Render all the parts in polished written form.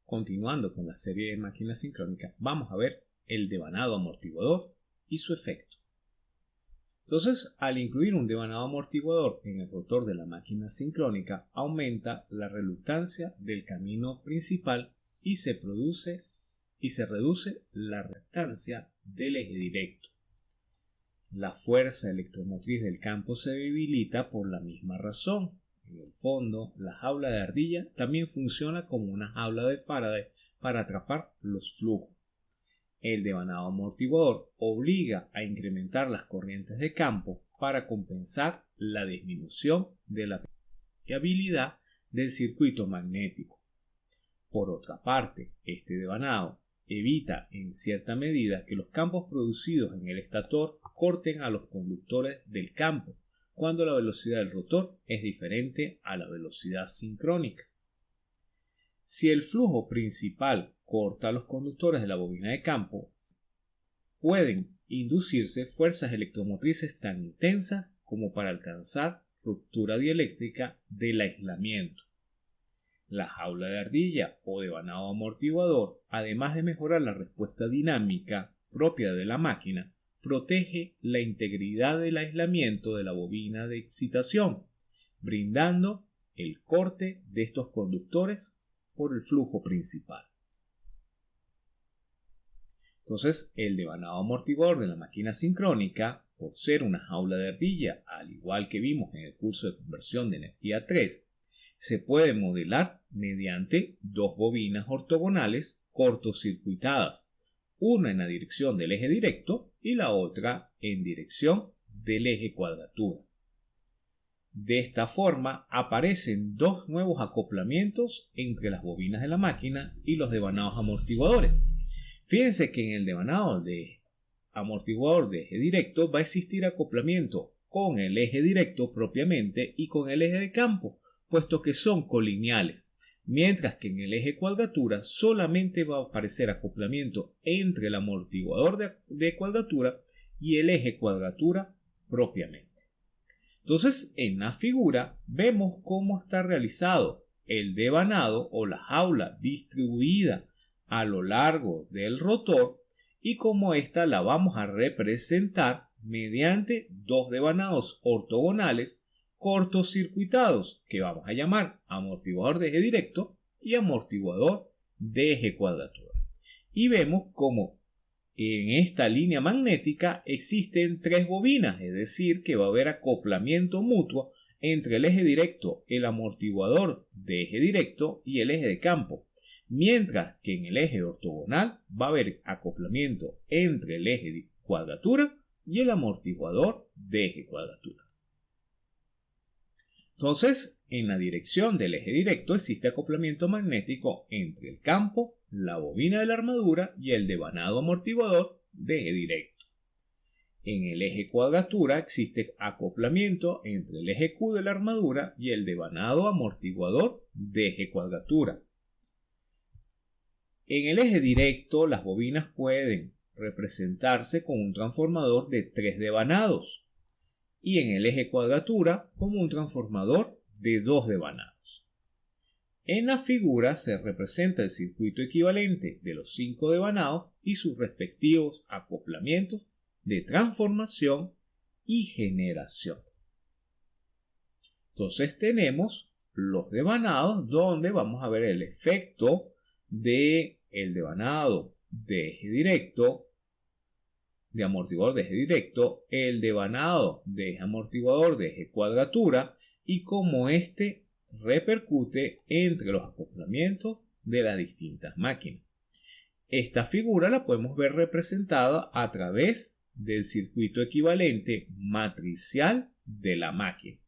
continuando con la serie de máquinas sincrónicas, vamos a ver el devanado amortiguador y su efecto. Entonces, al incluir un devanado amortiguador en el rotor de la máquina sincrónica, aumenta la reluctancia del camino principal y se reduce la reactancia del eje directo. La fuerza electromotriz del campo se debilita por la misma razón. En el fondo, la jaula de ardilla también funciona como una jaula de Faraday para atrapar los flujos. El devanado amortiguador obliga a incrementar las corrientes de campo para compensar la disminución de la permeabilidad del circuito magnético. Por otra parte, este devanado evita en cierta medida que los campos producidos en el estator corten a los conductores del campo cuando la velocidad del rotor es diferente a la velocidad sincrónica. Si el flujo principal corta a los conductores de la bobina de campo, pueden inducirse fuerzas electromotrices tan intensas como para alcanzar ruptura dieléctrica del aislamiento. La jaula de ardilla o devanado amortiguador, además de mejorar la respuesta dinámica propia de la máquina, protege la integridad del aislamiento de la bobina de excitación, brindando el corte de estos conductores por el flujo principal. Entonces, el devanado amortiguador de la máquina sincrónica, por ser una jaula de ardilla, al igual que vimos en el curso de conversión de energía 3, se puede modelar mediante dos bobinas ortogonales cortocircuitadas, una en la dirección del eje directo y la otra en dirección del eje cuadratura. De esta forma aparecen dos nuevos acoplamientos entre las bobinas de la máquina y los devanados amortiguadores. Fíjense que en el devanado de amortiguador de eje directo va a existir acoplamiento con el eje directo propiamente y con el eje de campo, puesto que son colineales, mientras que en el eje cuadratura solamente va a aparecer acoplamiento entre el amortiguador de cuadratura y el eje cuadratura propiamente. Entonces, en la figura vemos cómo está realizado el devanado o la jaula distribuida a lo largo del rotor y cómo esta la vamos a representar mediante dos devanados ortogonales cortocircuitados que vamos a llamar amortiguador de eje directo y amortiguador de eje cuadratura. Y vemos cómo en esta línea magnética existen tres bobinas, es decir, que va a haber acoplamiento mutuo entre el eje directo, el amortiguador de eje directo y el eje de campo, mientras que en el eje ortogonal va a haber acoplamiento entre el eje de cuadratura y el amortiguador de eje cuadratura. Entonces, en la dirección del eje directo existe acoplamiento magnético entre el campo, la bobina de la armadura y el devanado amortiguador de eje directo. En el eje cuadratura existe acoplamiento entre el eje Q de la armadura y el devanado amortiguador de eje cuadratura. En el eje directo, las bobinas pueden representarse con un transformador de 3 devanados y en el eje cuadratura como un transformador de 2 devanados. En la figura se representa el circuito equivalente de los 5 devanados y sus respectivos acoplamientos de transformación y generación. Entonces tenemos los devanados donde vamos a ver el efecto del devanado de eje directo, de amortiguador de eje directo, el devanado de eje amortiguador de eje cuadratura y cómo este repercute entre los acoplamientos de las distintas máquinas. Esta figura la podemos ver representada a través del circuito equivalente matricial de la máquina,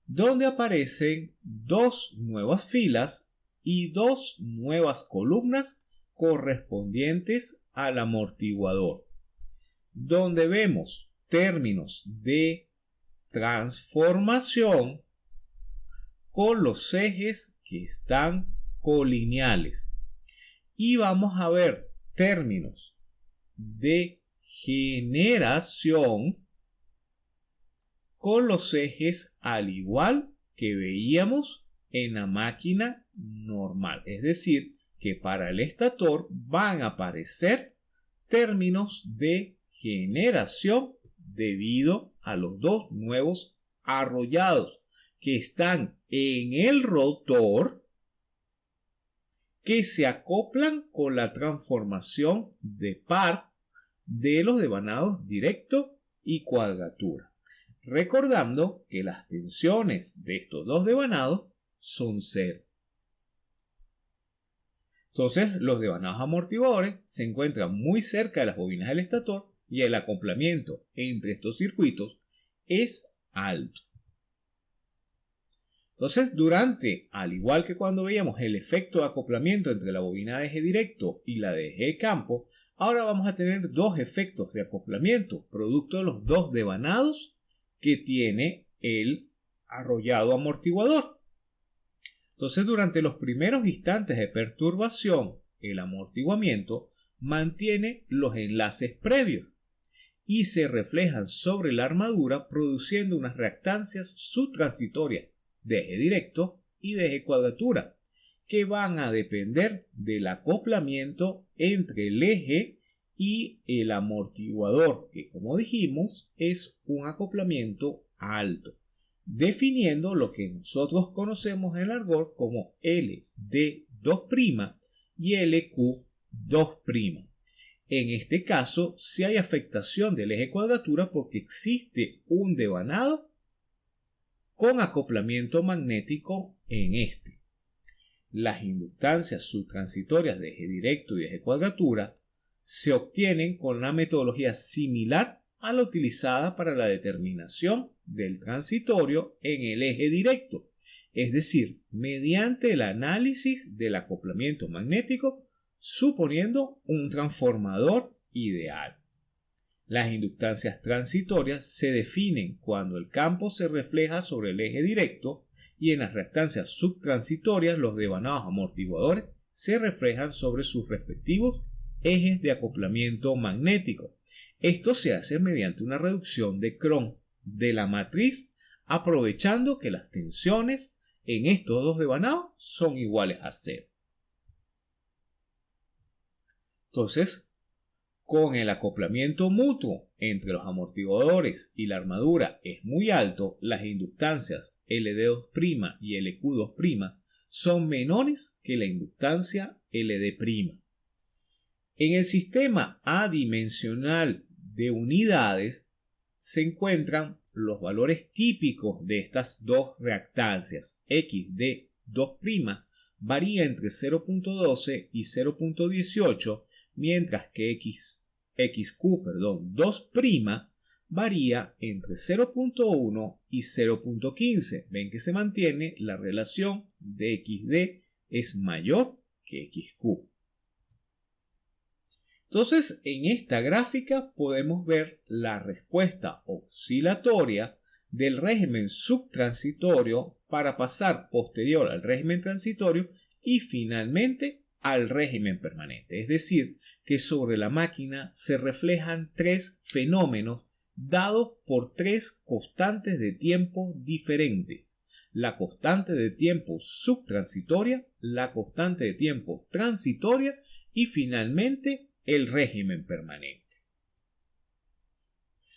donde aparecen dos nuevas filas y dos nuevas columnas correspondientes al amortiguador, donde vemos términos de transformación con los ejes que están colineales y vamos a ver términos de generación con los ejes al igual que veíamos en la máquina normal, es decir, que para el estator van a aparecer términos de generación debido a los dos nuevos arrollados que están en el rotor, que se acoplan con la transformación de par de los devanados directo y cuadratura. Recordando que las tensiones de estos dos devanados son cero. Entonces, los devanados amortiguadores se encuentran muy cerca de las bobinas del estator y el acoplamiento entre estos circuitos es alto. Entonces, al igual que cuando veíamos el efecto de acoplamiento entre la bobina de eje directo y la de eje de campo, ahora vamos a tener dos efectos de acoplamiento, producto de los dos devanados que tiene el arrollado amortiguador. Entonces, durante los primeros instantes de perturbación, el amortiguamiento mantiene los enlaces previos y se reflejan sobre la armadura produciendo unas reactancias subtransitorias de eje directo y de eje cuadratura, que van a depender del acoplamiento entre el eje y el amortiguador, que como dijimos es un acoplamiento alto, definiendo lo que nosotros conocemos en el argot como LD2' y LQ2'. En este caso, sí hay afectación del eje cuadratura porque existe un devanado con acoplamiento magnético en este. Las inductancias subtransitorias de eje directo y eje cuadratura se obtienen con una metodología similar a la utilizada para la determinación del transitorio en el eje directo, es decir, mediante el análisis del acoplamiento magnético suponiendo un transformador ideal. Las inductancias transitorias se definen cuando el campo se refleja sobre el eje directo y en las reactancias subtransitorias los devanados amortiguadores se reflejan sobre sus respectivos ejes de acoplamiento magnético. Esto se hace mediante una reducción de Cron de la matriz, aprovechando que las tensiones en estos dos devanados son iguales a cero. Entonces, con el acoplamiento mutuo entre los amortiguadores y la armadura es muy alto, las inductancias LD2' y LQ2' son menores que la inductancia LD'. En el sistema adimensional de unidades se encuentran los valores típicos de estas dos reactancias. XD2' varía entre 0.12 y 0.18, mientras que XQ2' varía entre 0.1 y 0.15. Ven que se mantiene la relación de XD es mayor que XQ. Entonces, en esta gráfica podemos ver la respuesta oscilatoria del régimen subtransitorio para pasar posterior al régimen transitorio y finalmente al régimen permanente. Es decir, que sobre la máquina se reflejan tres fenómenos dados por tres constantes de tiempo diferentes: la constante de tiempo subtransitoria, la constante de tiempo transitoria y finalmente el régimen permanente.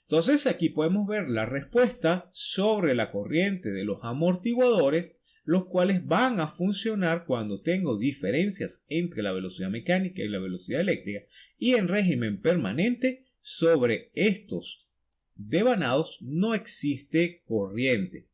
Entonces aquí podemos ver la respuesta sobre la corriente de los amortiguadores, los cuales van a funcionar cuando tengo diferencias entre la velocidad mecánica y la velocidad eléctrica, y en régimen permanente sobre estos devanados no existe corriente.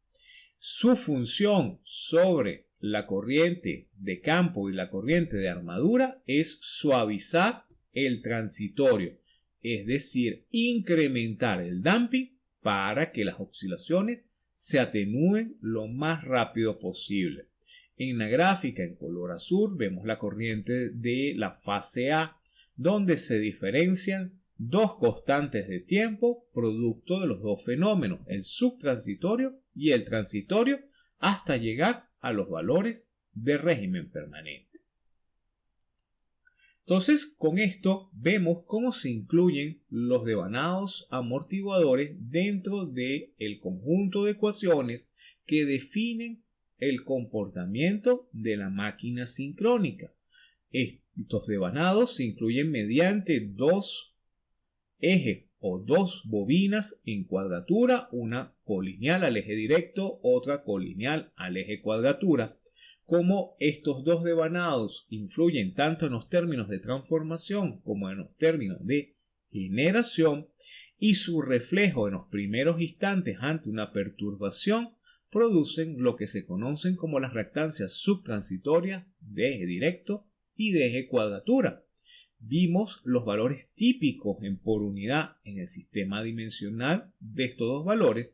Su función sobre la corriente de campo y la corriente de armadura es suavizar el transitorio, es decir, incrementar el damping para que las oscilaciones se atenúen lo más rápido posible. En la gráfica en color azul vemos la corriente de la fase A, donde se diferencian dos constantes de tiempo producto de los dos fenómenos, el subtransitorio y el transitorio, hasta llegar a los valores de régimen permanente. Entonces, con esto vemos cómo se incluyen los devanados amortiguadores dentro del conjunto de ecuaciones que definen el comportamiento de la máquina sincrónica. Estos devanados se incluyen mediante dos ejes o dos bobinas en cuadratura, una colineal al eje directo, otra colineal al eje cuadratura. Como estos dos devanados influyen tanto en los términos de transformación como en los términos de generación, y su reflejo en los primeros instantes ante una perturbación producen lo que se conocen como las reactancias subtransitorias de eje directo y de eje cuadratura. Vimos los valores típicos por unidad en el sistema dimensional de estos dos valores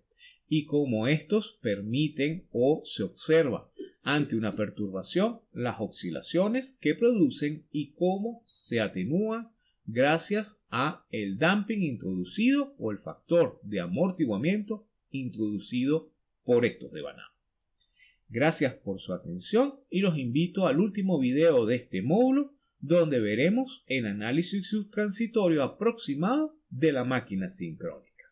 y cómo estos permiten o se observa ante una perturbación las oscilaciones que producen y cómo se atenúan gracias a el damping introducido o el factor de amortiguamiento introducido por estos devanados. Gracias por su atención y los invito al último video de este módulo, donde veremos el análisis subtransitorio aproximado de la máquina sincrónica.